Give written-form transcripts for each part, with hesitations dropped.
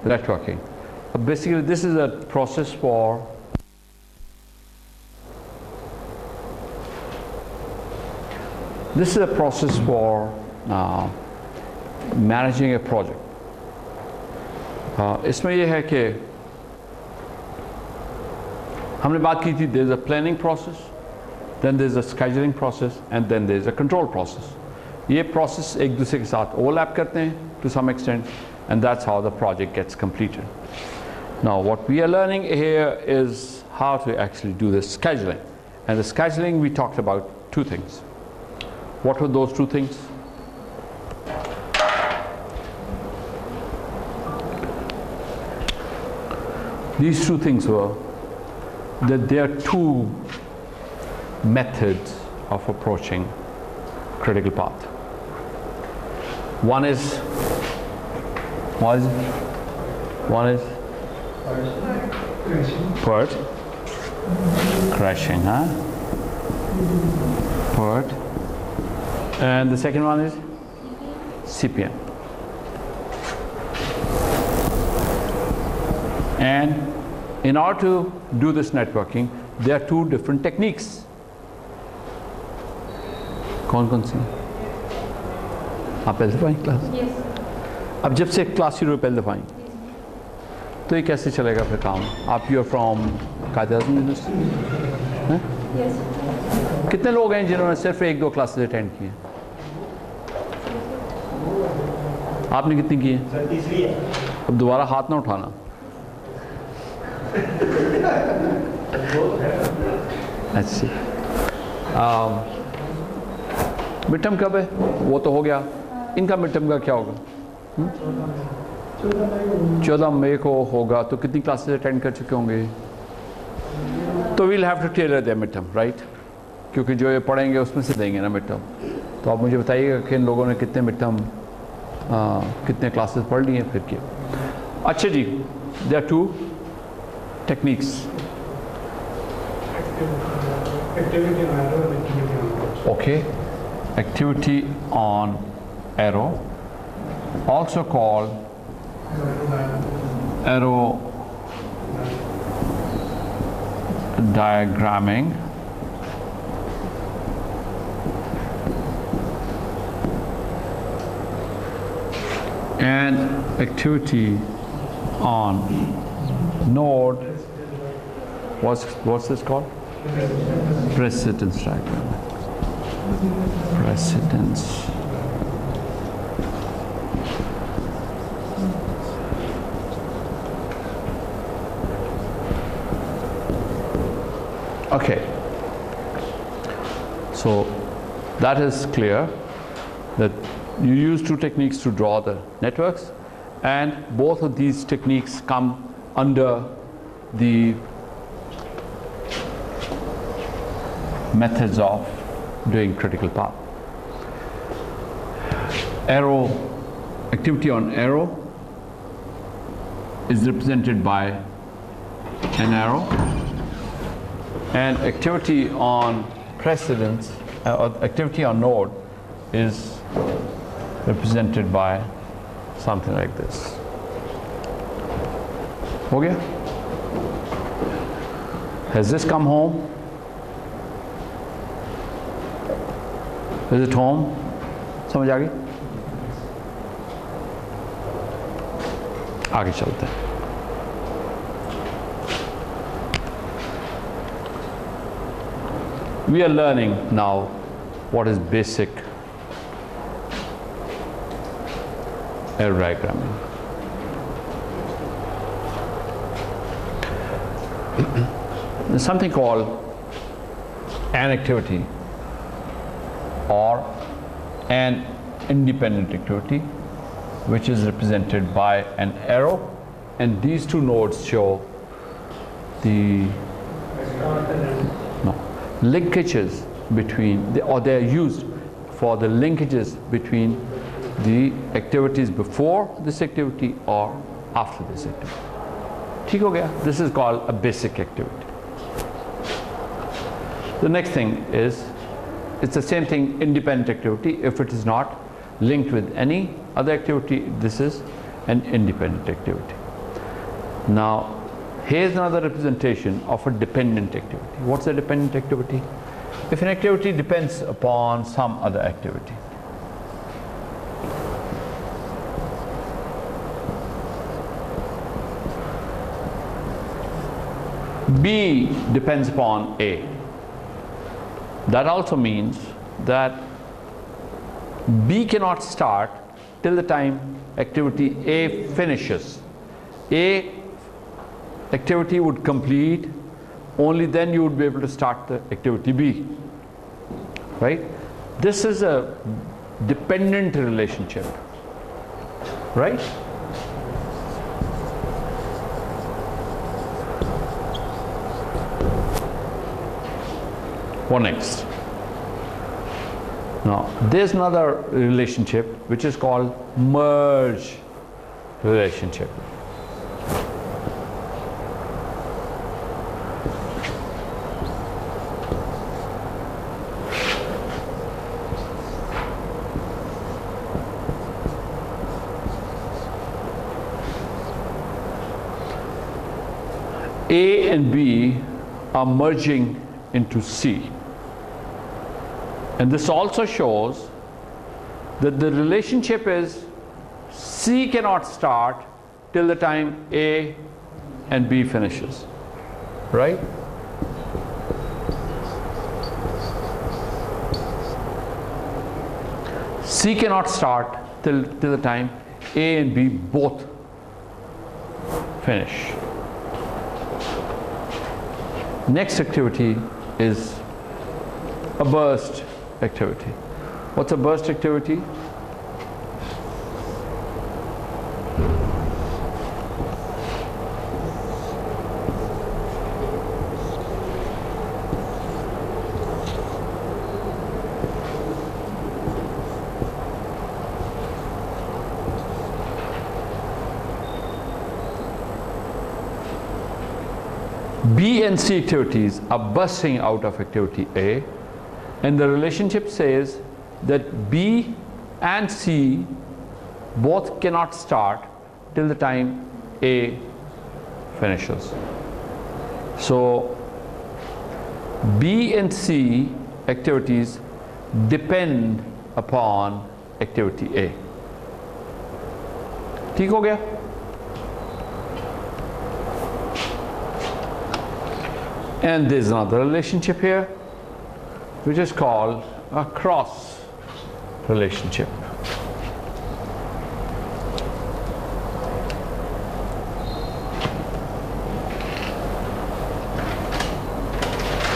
networking. Basically, this is a process for managing a project. इसमें यह है कि हमने बात की थी, there's a planning process, then there's a scheduling process, and then there's a control process. ये process एक दूसरे के साथ overlap करते हैं to some extent, and that's how the project gets completed. Now what we are learning here is how to actually do this scheduling. And the scheduling, we talked about two things. What were those two things? These two things were that there are two methods of approaching critical path. One is PERT, crashing, huh? PERT, and the second one is CPN. And in order to do this networking, there are two different techniques. कौन सी? आप पहले दफाएं class? Yes. अब जब से class शुरू पहले दफाएं, तो ये कैसे चलेगा फिर काम? आप you are from Quaid-e-Azam university? Yes. कितने लोग हैं जिन्होंने सिर्फ एक दो क्लासेस अटेंड किए? आपने कितनी की है? तीसरी है। अब दोबारा हाथ ना उठाना। अच्छी। मिड टर्म कब है? वो तो हो गया। इनका मिड टर्म का क्या होगा? 14 मई को होगा। तो कितनी क्लासेस अटेंड कर चुके होंगे? तो we'll have to tailor their mid term, right? क्योंकि जो ये पढ़ेंगे उसमें से देंगे ना मिड टर्म। तो आप मुझे बताइएगा कि इन लोगों ने कितने मिड टर्म कितने क्लासेस पढ़ लिए फिर किए। अच्छा जी, there are two techniques. Okay, activity on arrow, also called arrow diagramming, and activity on node. What's this called? Precedence diagram. Precedence. Okay. So that is clear that you use two techniques to draw the networks, and both of these techniques come under the methods of doing critical path. Arrow, activity on arrow is represented by an arrow, and activity on precedence, activity on node is represented by something like this. Okay? Has this come home? Is it home? समझ आ गई? आगे चलते हैं। We are learning now what is basic arrow diagramming. There's something called an activity or an independent activity, which is represented by an arrow, and these two nodes show the linkages between or they are used for the linkages between the activities before this activity or after this activity. ठीक हो गया? This is called a basic activity. The next thing is, it's the same thing, independent activity. If it is not linked with any other activity, this is an independent activity. Now, here's another representation of a dependent activity. What's a dependent activity? If an activity depends upon some other activity. B depends upon A. That also means that B cannot start till the time activity A finishes. A activity would complete, only then you would be able to start the activity B. Right? This is a dependent relationship. Right? What next? Now, there's another relationship which is called merge relationship. A and B are merging into C. And this also shows that the relationship is C cannot start till the time A and B finishes. Right? C cannot start till the time A and B both finish. Next activity is a burst activity. What's a burst activity? B and C activities are bursting out of activity A, and the relationship says that B and C both cannot start till the time A finishes. So B and C activities depend upon activity A. ठीक हो गया? And there's another relationship here which is called a cross relationship.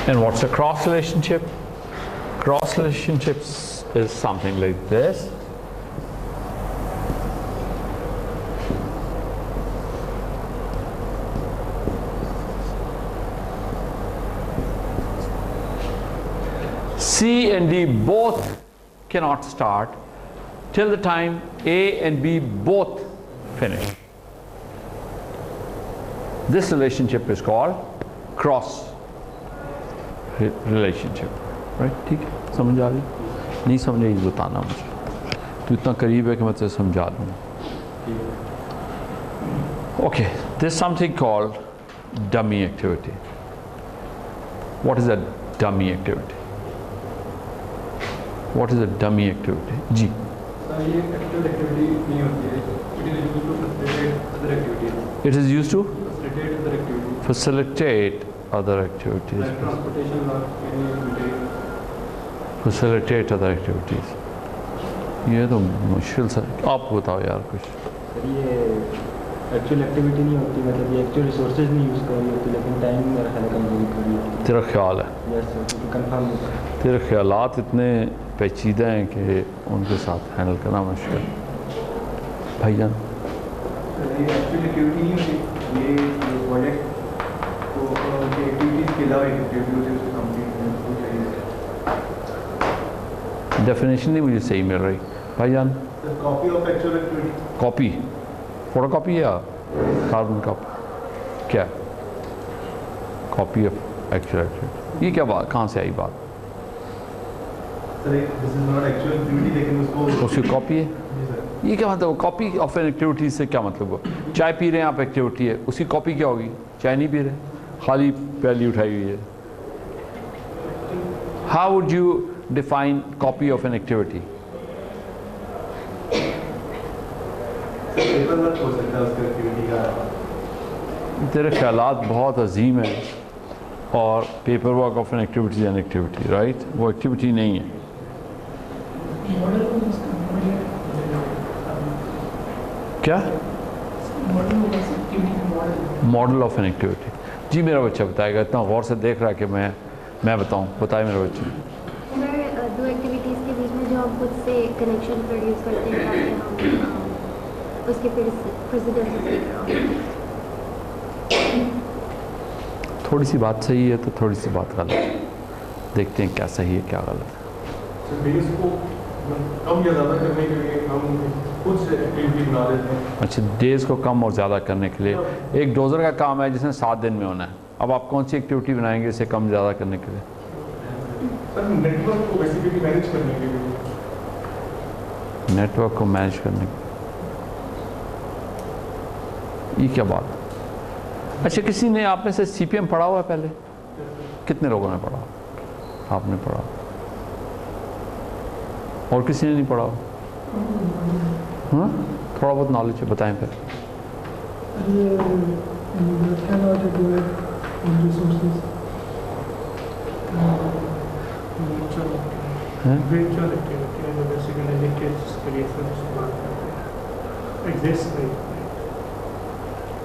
And what's a cross relationship? Cross relationships is something like this. C and D both cannot start till the time A and B both finish. This relationship is called cross relationship. Right? ठीक है? समझ आ रही? नहीं समझ आई बताना मुझे. तू इतना करीब है कि मैं तुझे समझा दूँ. Okay, there's something called dummy activity. What is a dummy activity? What is a dummy activity? जी. सर ये एक्टिव एक्टिविटी नहीं होती है. It is used to facilitate other activities. It is used to facilitate other activities. Like transportation or any Facilitate other activities. ये तो मुश्किल सा. आप बताओ यार कुछ. सर ये एक्चुअल एक्टिविटी नहीं होती, मतलब ये एक्चुअल रिसोर्सेज नहीं यूज़ करी होती, लेकिन टाइम मेरा ख्याल कंज्यूम करी होती है. तेरा ख्याल है? यस सर, कंफर्म नहीं है. तेरे ख्यालात इतने पेचीदा हैं कि उनके साथ हैंडल करना मुश्किल. भाईजान ये एक्चुअल एक्टिविटी नहीं होती. ये प्रोजेक्ट तो एक्टिविटीज़ के अलावा एक्टिविटीज़ उसको कंप्लीट डेफिनेशन नहीं मुझे सही मिल रही. भाईजान copy of actual activity. Copy, photo copy या कार्बन कॉपी? क्या कॉपी ऑफ एक्चुअल एक्टिविटी? ये क्या बात, कहाँ से आई बात? Sir this is not actual activity, लेकिन उसको उसकी कॉपी है. ये क्या मतलब? कॉपी ऑफ एन एक्टिविटी से क्या मतलब हुआ? चाय पी रहे हैं आप, एक्टिविटी है, उसकी कॉपी क्या होगी? चाय नहीं पी रहे, खाली प्याली उठाई हुई है। How would you define copy of an activity? Paper work हो सकता है उसका एक्टिविटी का। तेरे ख्यालात बहुत अजीम है, और paper work of an activity an activity, right? वो एक्टिविटी नहीं है। क्या मॉडल ऑफ एन एक्टिविटी? जी मेरा बच्चा बताएगा, इतना गौर से देख रहा है कि मैं बताऊं। बताए मेरा बच्चा। दो एक्टिविटीज़ के बीच में जो हम खुद से कनेक्शन प्रोड्यूस करते हैं ताकि हम उसके प्रेसिडेंस लेकर आओ। थोड़ी सी बात सही है तो थोड़ी सी बात गलत है, देखते हैं क्या सही है क्या गलत है। डेज को कम या ज़्यादा करने के लिए हम खुद से एक्टिविटी बना देते हैं। अच्छा, डेज़ को कम और ज़्यादा करने के लिए एक डोज़र का काम है जिसने 7 दिन में होना है। अब आप कौन सी एक्टिविटी बनाएंगे इसे कम ज़्यादा करने के लिए? सर नेटवर्क को बेसिकली मैनेज करने के लिए। नेटवर्क को मैनेज करने के लिए, ये क्या बात? अच्छा, किसी ने आप में से CPM पढ़ा हुआ है पहले? कितने लोगों ने पढ़ा? आपने पढ़ा, और किसी ने नहीं पढ़ा? हाँ, थोड़ा बहुत नॉलेज है, बताएं फिर।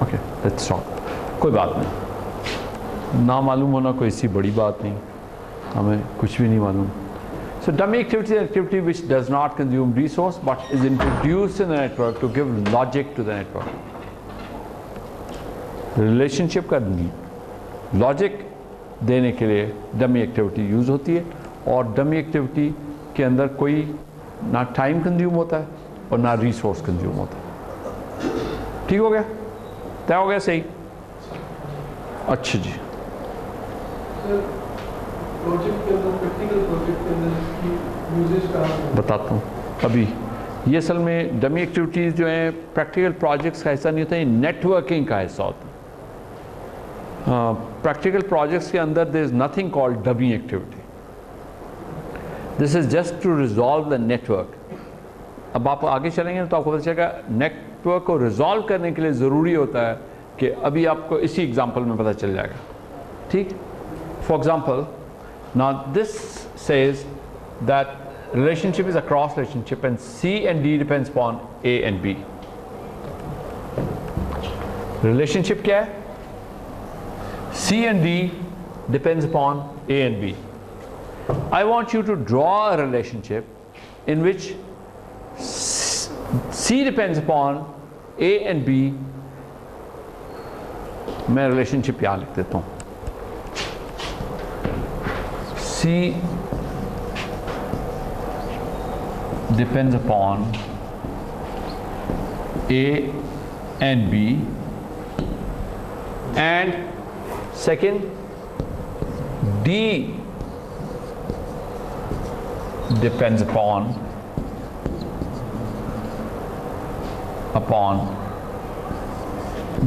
Okay, let's stop. कोई बात नहीं, ना मालूम होना कोई इसी बड़ी बात नहीं, हमें कुछ भी नहीं मालूम। So dummy activity is an activity which does not consume resource but is introduced in the network to give logic to the network. Relationship का logic देने के लिए dummy activity यूज़ होती है, और dummy activity के अंदर कोई ना टाइम कंज्यूम होता है और ना रिसोर्स कंज्यूम होता है। ठीक हो गया? तय हो गया? सही। अच्छा जी, प्रोजेक्ट के अंदर, प्रैक्टिकल प्रोजेक्ट के अंदर यूजेज कहाँ? बताता हूँ अभी। ये असल में डमी एक्टिविटीज़ जो हैं प्रैक्टिकल प्रोजेक्ट्स का हिस्सा नहीं होता, ये नेटवर्किंग का हिस्सा होता है। प्रैक्टिकल प्रोजेक्ट्स के अंदर there is nothing called dummy activity, this is just to resolve the network. अब आप आगे चलेंगे तो आपको पता चलेगा नेटवर्क को रिजॉल्व करने के लिए ज़रूरी होता है कि अभी आपको इसी एग्जांपल में पता चल जाएगा। ठीक? For example, now this says that relationship is a cross relationship and C and D depends upon A and B. Relationship क्या है? C and D depends upon A and B. I want you to draw a relationship in which C depends upon A and B. मैं relationship यहाँ लिख देता हूँ। C depends upon A and B, and second D depends upon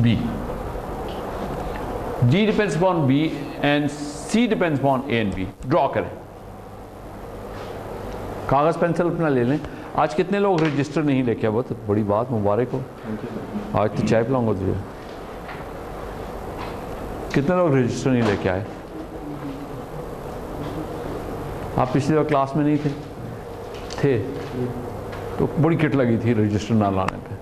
B. D depends upon B and C depends upon A and B. Draw करें, कागज़ pencil अपना ले लें। आज कितने लोग रजिस्टर नहीं लेके आए? बहुत बड़ी बात, मुबारक हो। आज तो चाय पिलाऊंगा तुझे। कितने लोग रजिस्टर नहीं लेके आए? आप पिछली बार क्लास में नहीं थे तो बड़ी किट लगी थी रजिस्टर ना लाने पे।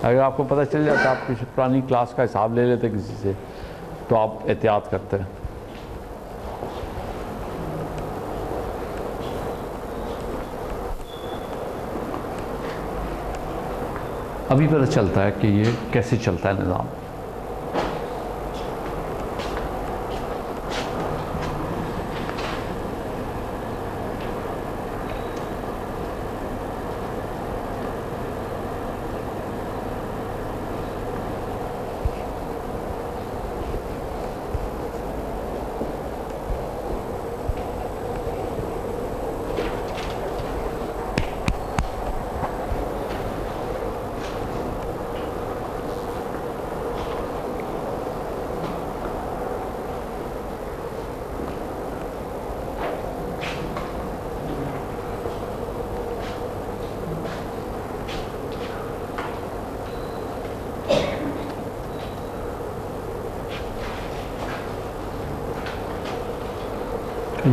अगर आपको पता चल जाता, आप किसी पुरानी क्लास का हिसाब ले लेते किसी से, तो आप एहतियात करते हैं। अभी पता चलता है कि ये कैसे चलता है निज़ाम।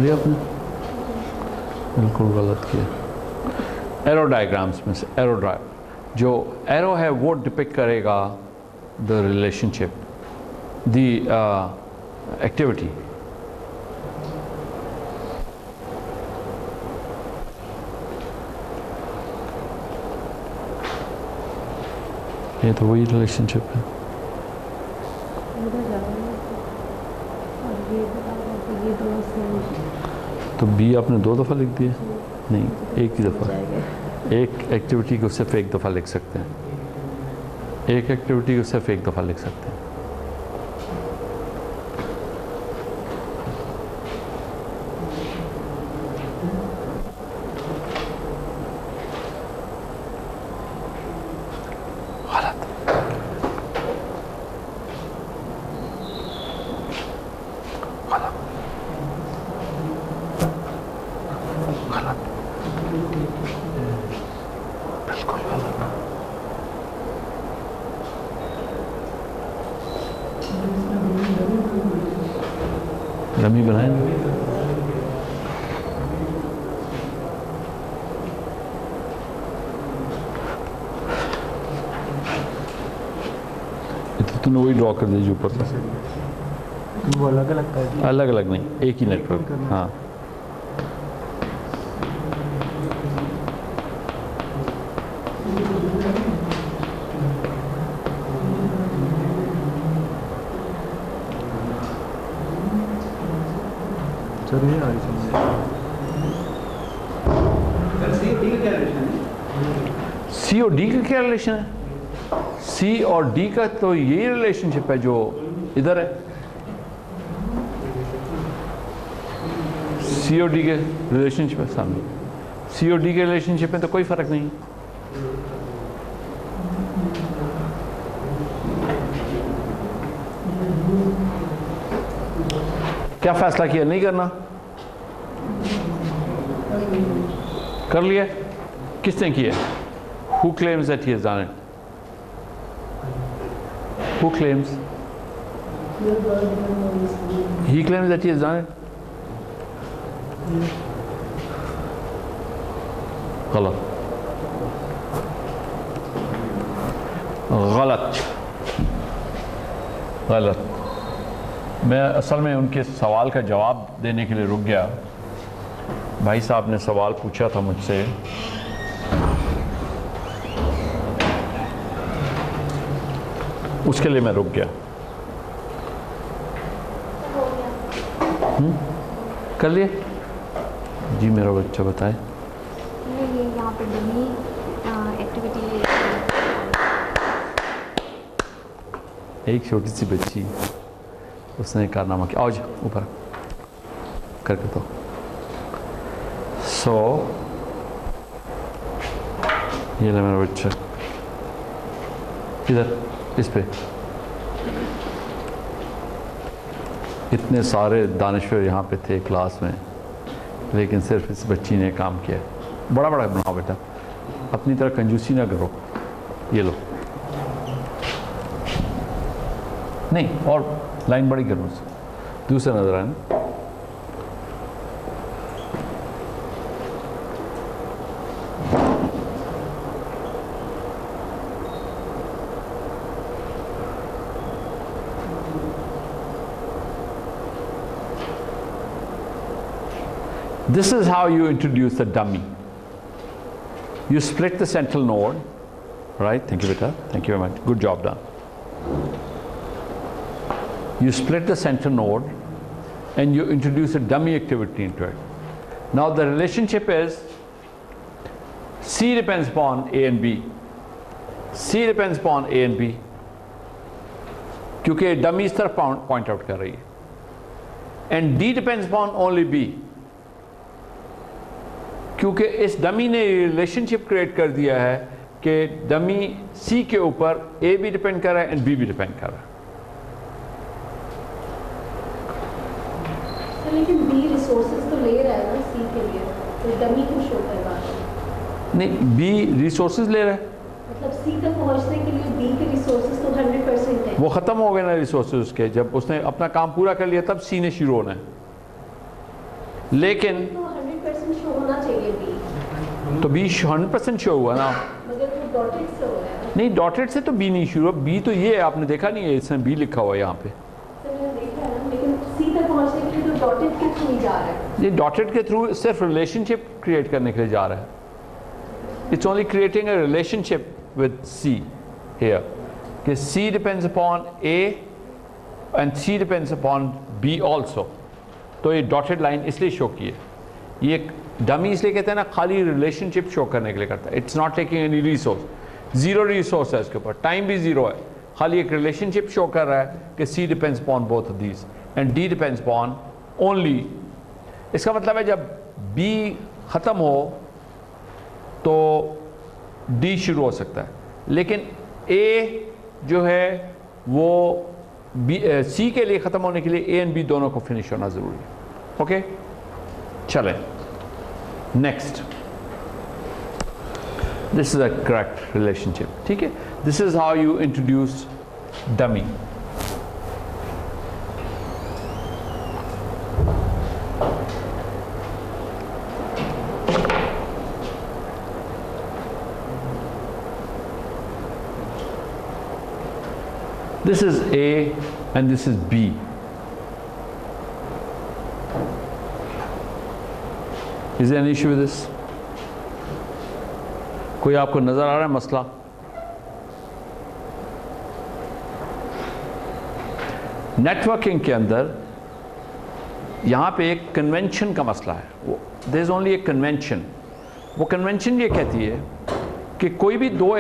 लिया आपने, बिल्कुल गलत किया। एरो डायग्राम्स में से जो एरो है वो डिपिक्ट करेगा द रिलेशनशिप, द एक्टिविटी। ये तो वही रिलेशनशिप है। तो बी आपने 2 दफ़ा लिख दिया? नहीं, एक ही दफ़ा। एक एक्टिविटी को सिर्फ एक दफ़ा लिख सकते हैं, एक एक्टिविटी को सिर्फ एक दफ़ा लिख सकते हैं। डमी बनाए तो तूने वही ड्रॉ कर दिया जो ऊपर था। वो अलग अलग कर दिया? अलग अलग नहीं, एक ही नेटवर्क। हाँ नहीं आ रही समझ। सी और डी का क्या रिलेशन है? सी और डी का तो यही रिलेशनशिप है जो इधर है। सी और डी के रिलेशनशिप है सामने, सी और डी के रिलेशनशिप में तो कोई फर्क नहीं। क्या फैसला किया? नहीं करना, कर लिया। किसने किया? Who claims that he has done it? Who claims? He claims that he has done it. गलत, गलत, गलत। मैं असल में उनके सवाल का जवाब देने के लिए रुक गया। भाई साहब ने सवाल पूछा था मुझसे, उसके लिए मैं रुक गया। कर लिए जी? मेरा बच्चा बताए। ये यहाँ पे डमी एक्टिविटी, एक छोटी सी बच्ची, उसने कारनामा किया। आओ जी ऊपर करके तो। सो ये ले मेरा बच्चा, इधर इस पे। इतने सारे दानिश्वर यहाँ पे थे क्लास में, लेकिन सिर्फ इस बच्ची ने काम किया। बड़ा बड़ा बनाओ बेटा, अपनी तरह कंजूसी ना करो। ये लो, नहीं और लाइन बड़ी करो, दूसरा नजर आए ना। This is how you introduce the dummy. You split the central node, right? Thank you, Beta. Thank you very much. Good job done. You split the central node and you introduce a dummy activity into it. Now the relationship is C depends upon A and B. C depends upon A and B. क्योंकि dummy इस तरफ point out कर रही है. And D depends upon only B. क्योंकि इस dummy ने relationship create कर दिया है कि डमी सी के ऊपर ए भी डिपेंड कर रहा है एंड बी भी डिपेंड कर रहा है। लेकिन बी रिसोर्सेज तो ले रहा है ना सी के लिए, तो डमी क्यों शो कर रहा है? नहीं, बी रिसोर्सेज ले रहा है, मतलब सी तक पहुंचने के लिए बी के रिसोर्सेज तो 100% है। वो खत्म हो गए ना रिसोर्सेज उसके। जब उसने अपना काम पूरा कर लिया तब सी ने शुरू होना है। लेकिन तो 100% शो होना चाहिए बी, तो बी 100% शो हुआ ना, मगर वो डॉटेड से हो रहा है। नहीं डॉटेड से तो बी नहीं शुरू, बी तो ये है, आपने देखा नहीं है इसमें बी लिखा हुआ है यहाँ पे, तो मैंने देखा है ना, लेकिन सी तक पहुंचने के लिए तो डॉटेड के थ्रू ही जा रहा है। ये डॉटेड के थ्रू सिर्फ रिलेशनशिप क्रिएट करने के लिए जा रहा है, it's only creating a relationship with C here, कि C depends upon A and C depends upon B also. तो ये डॉटेड लाइन इसलिए शो की है, ये डमी इसलिए कहते हैं ना, खाली रिलेशनशिप शो करने के लिए करता है, it's not taking any resource, zero resource है इसके ऊपर, टाइम भी जीरो है, खाली एक रिलेशनशिप शो कर रहा है कि C depends upon both of these and D depends upon only. इसका मतलब है जब बी ख़त्म हो तो डी शुरू हो सकता है, लेकिन ए जो है वो बी सी के लिए ख़त्म होने के लिए ए एंड बी दोनों को फिनिश होना ज़रूरी है। ओके, चलें next, this is a correct relationship, ठीक है, this is how you introduce dummy. This is A and this is B. Is there any issue with this? कोई आपको नजर आ रहा है मसला? नेटवर्किंग के अंदर यहाँ पे एक कन्वेंशन का मसला है, वो there is only a convention. वो कन्वेंशन ये कहती है कि कोई भी दो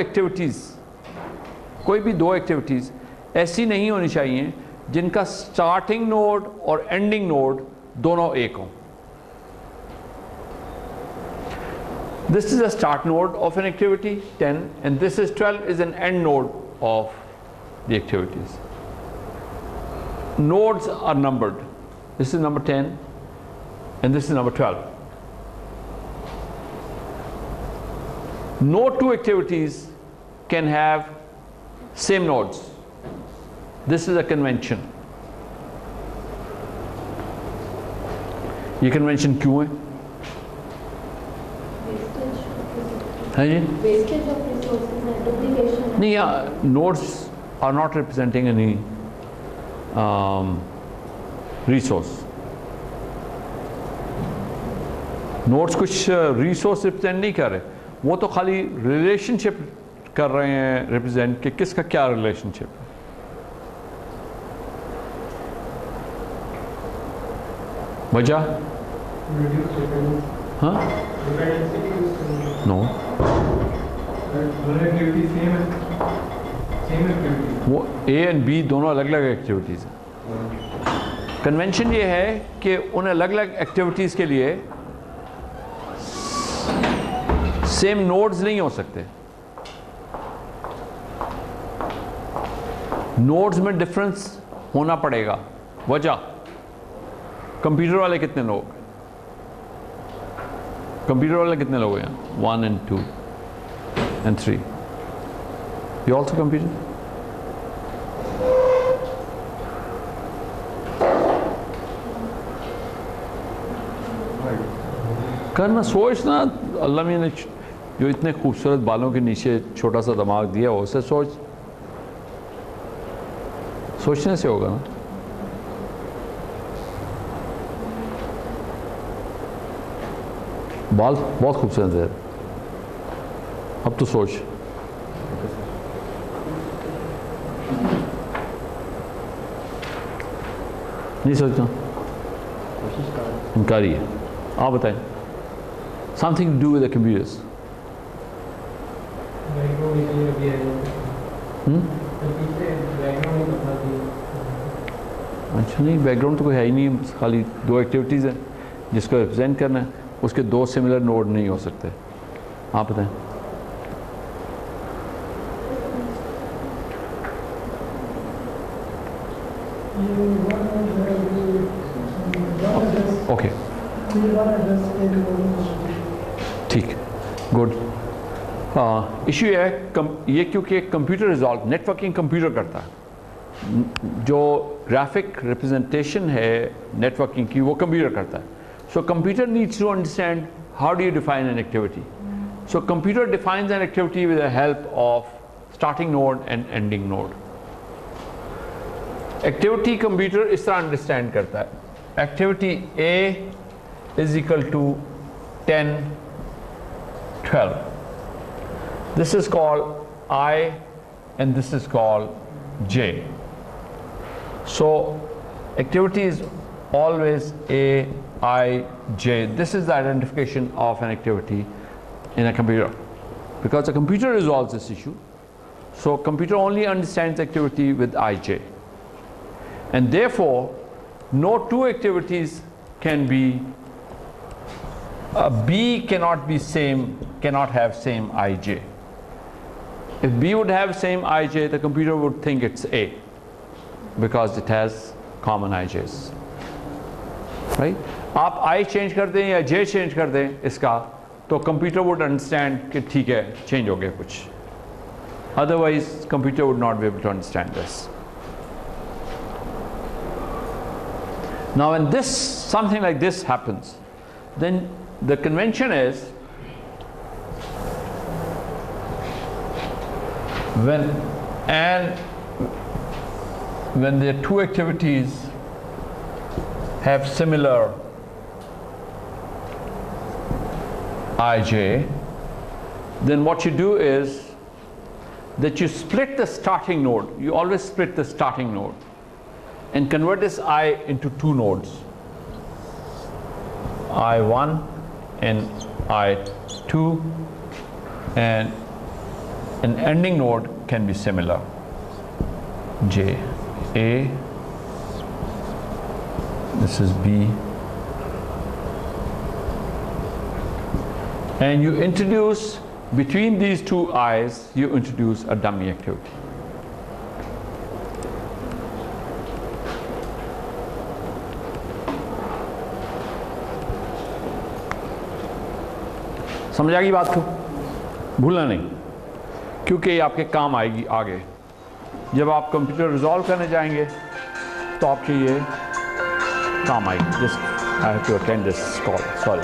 एक्टिविटीज़ ऐसी नहीं होनी चाहिए जिनका स्टार्टिंग नोड और एंडिंग नोड दोनों एक हों। This is a start node of an activity 10 and this is 12 is an end node of the activities. Nodes are numbered. This is number 10 and this is number 12. No two activities can have same nodes. This is a convention. ये convention क्यों है? हाँ जी? Wastage of resources and duplication. नहीं, यहाँ nodes are not representing any resource. Nodes कुछ resource represent नहीं कर रहे, वो तो खाली relationship कर रहे हैं represent कि किसका क्या relationship है। वजह? हाँ? नो, वो ए एंड बी दोनों अलग अलग एक्टिविटीज़ हैं। कन्वेंशन ये है कि उन अलग अलग एक्टिविटीज़ के लिए सेम नोड्स नहीं हो सकते, नोड्स में डिफरेंस होना पड़ेगा। वजह? कंप्यूटर वाले कितने लोग? कंप्यूटर वाले कितने लोग हैं? 1 and 2 and 3. You also computer? करना, सोचना, अल्लाह ने जो इतने खूबसूरत बालों के नीचे छोटा सा दिमाग दिया हो, उसे सोचने से होगा ना। बाल बहुत खूबसूरत है, अब तो सोच। नहीं सोचना, इनकारी है। आप बताएं, something to do with the computers. अच्छा, नहीं बैकग्राउंड तो कोई है ही नहीं, खाली दो एक्टिविटीज़ हैं जिसको रिप्रेजेंट करना है, उसके दो सिमिलर नोड नहीं हो सकते। आप बताएं। ओके, ठीक, गुड। इशू ये है ये क्योंकि कंप्यूटर रिजॉल्व, नेटवर्किंग कंप्यूटर करता है, जो ग्राफिक रिप्रेजेंटेशन है नेटवर्किंग की वो कंप्यूटर करता है। So computer needs to understand how do you define an activity. So computer defines an activity with the help of starting node and ending node. Activity computer इस तरह understand करता है. Activity A is equal to 10, 12. This is called I and this is called J. So activity is always A, I, J. This is the identification of an activity in a computer, because the computer resolves this issue. So computer only understands activity with IJ, and therefore no two activities can be B cannot have same IJ. If B would have same IJ, the computer would think it's A because it has common IJs, right? आप I change कर दें या J change कर दें इसका, तो computer would understand कि ठीक है change हो गया कुछ. Otherwise computer would not be able to understand this. Now when something like this happens, then the convention is when the two activities have similar IJ, then what you do is that you split the starting node. You always split the starting node and convert this I into two nodes, I1 and I2, and an ending node can be similar, J, A, this is B, and you introduce between these two I's, you introduce a dummy activity. समझ आ गई बात को? भूलना नहीं, क्योंकि ये आपके काम आएगी आगे. जब आप कंप्यूटर रिजॉल्व करने जाएंगे तो आपके ये काम आएगी. Just I have to attend this call, sorry.